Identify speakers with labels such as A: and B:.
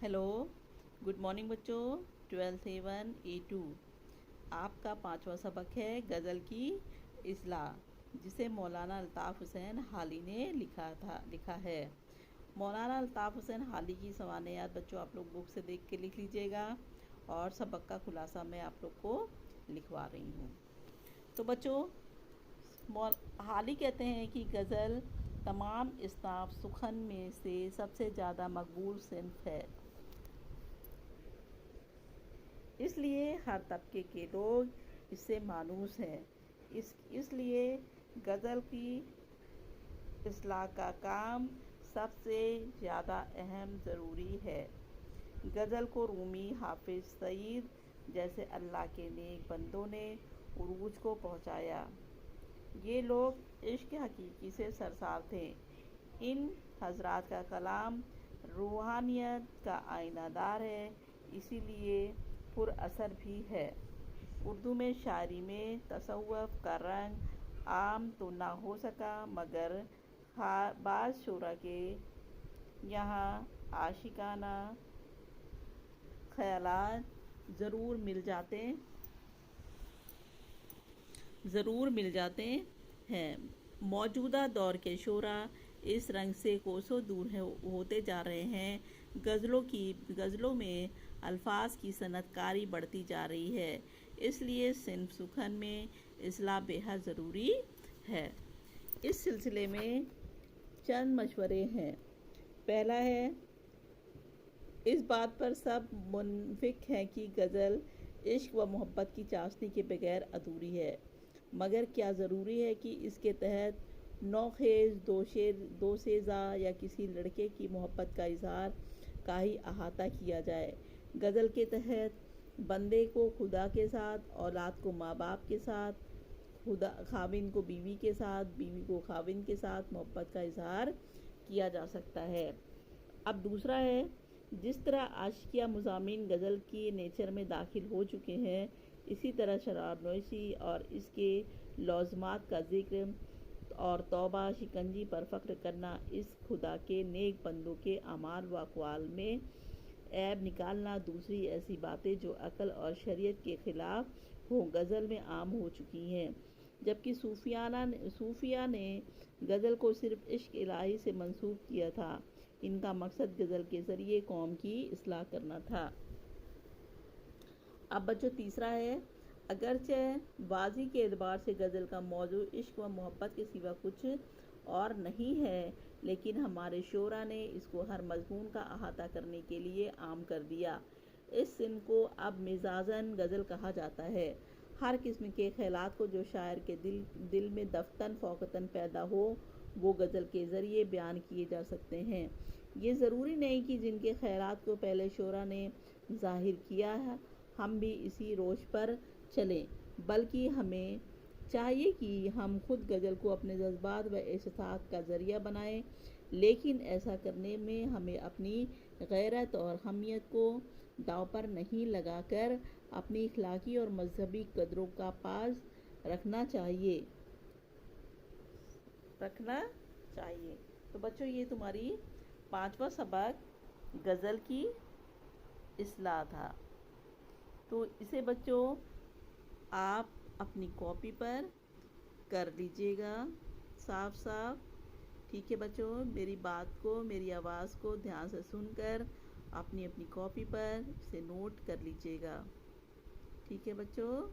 A: Hello, good morning बच्चों। 12A1A2 आपका 5वां सबक है गज़ल की इस्लाह, जिसे मौलाना अल्ताफ़ हुसैन हाली ने लिखा है। मौलाना अल्ताफ़ हुसैन हाली की सवानयात बच्चों आप लोग बुक से देख के लिख लीजिएगा, और सबक का खुलासा मैं आप लोग को लिखवा रही हूँ। तो बच्चों, हाली कहते हैं कि गज़ल तमाम इस्नाफ़ सुखन में से सबसे ज़्यादा मकबूल सिन्फ़ है, इसलिए हर तबके के लोग इससे मानूस हैं। इसलिए गज़ल की इस्लाह का काम सबसे ज़्यादा अहम ज़रूरी है। गज़ल को रूमी, हाफिज़ सईद जैसे अल्लाह के नेक बंदों ने उरूज को पहुँचाया। ये लोग इश्क हकीकी से सरसार थे। इन हज़रात का कलाम रूहानियत का आईनादार है, इसीलिए पुर असर भी है। उर्दू में शायरी में तसव्वुफ़ का रंग आम तो ना हो सका, मगर बाज़ शुरा के यहाँ आशिकाना ख़यालात ज़रूर मिल जाते हैं। मौजूदा दौर के शोरा इस रंग से कोसों दूर होते जा रहे हैं। गज़लों में अल्फाज की सनतकारी बढ़ती जा रही है, इसलिए सिन्फ़ सुखन में इस्लाह बेहद ज़रूरी है। इस सिलसिले में चंद मशवरे हैं। पहला है, इस बात पर सब मुनफ़िक हैं कि गज़ल इश्क व मोहब्बत की चाशनी के बगैर अधूरी है, मगर क्या ज़रूरी है कि इसके तहत नौखेज़ दोसेज़ा या किसी लड़के की मोहब्बत का इज़हार का ही अहाता किया जाए। गज़ल के तहत बंदे को खुदा के साथ, औलाद को माँ बाप के साथ, खाविन को बीवी के साथ, बीवी को खाविन के साथ मोहब्बत का इज़हार किया जा सकता है। अब दूसरा है, जिस तरह आशिकिया मुज़ामिन गज़ल की नेचर में दाखिल हो चुके हैं, इसी तरह शराब नोशी और इसके लौज़मात का ज़िक्र और तौबा, शिकंजी पर फ़ख्र करना, इस खुदा के नेक बंदों के अमाल व अक़वाल में ऐब निकालना, दूसरी ऐसी बातें जो अक़ल और शरीयत के ख़िलाफ़ हों, गज़ल में आम हो चुकी हैं। जबकि सूफिया ने गज़ल को सिर्फ़ इश्क इलाही से मंसूब किया था। इनका मकसद गज़ल के ज़रिए कौम की इस्लाह करना था। अब बच्चों तीसरा है, अगरचे वाज़ी के एतबार से गज़ल का मौजू इश्क व मोहब्बत के सिवा कुछ और नहीं है, लेकिन हमारे शोरा ने इसको हर मज़मून का अहाता करने के लिए आम कर दिया। इस सिन को अब मिजाजन गज़ल कहा जाता है। हर किस्म के ख़यालात को जो शायर के दिल में दफ़तन फ़ौक़तन पैदा हो, वो गज़ल के ज़रिए बयान किए जा सकते हैं। ये ज़रूरी नहीं कि जिनके ख़यालात को पहले शोरा ने ज़ाहिर किया है, हम भी इसी रोश पर चलें, बल्कि हमें चाहिए कि हम खुद गज़ल को अपने जज्बात व एहसास का ज़रिया बनाएं, लेकिन ऐसा करने में हमें अपनी गैरत और हमियत को दांव पर नहीं लगाकर अपनी इखलाकी और मजहबी कदरों का पास रखना चाहिए। तो बच्चों, ये तुम्हारी 5वां सबक गज़ल की इस्लाह था। तो इसे बच्चों आप अपनी कॉपी पर कर लीजिएगा साफ साफ। ठीक है बच्चों, मेरी बात को, मेरी आवाज़ को ध्यान से सुनकर अपनी कॉपी पर इसे नोट कर लीजिएगा। ठीक है बच्चों।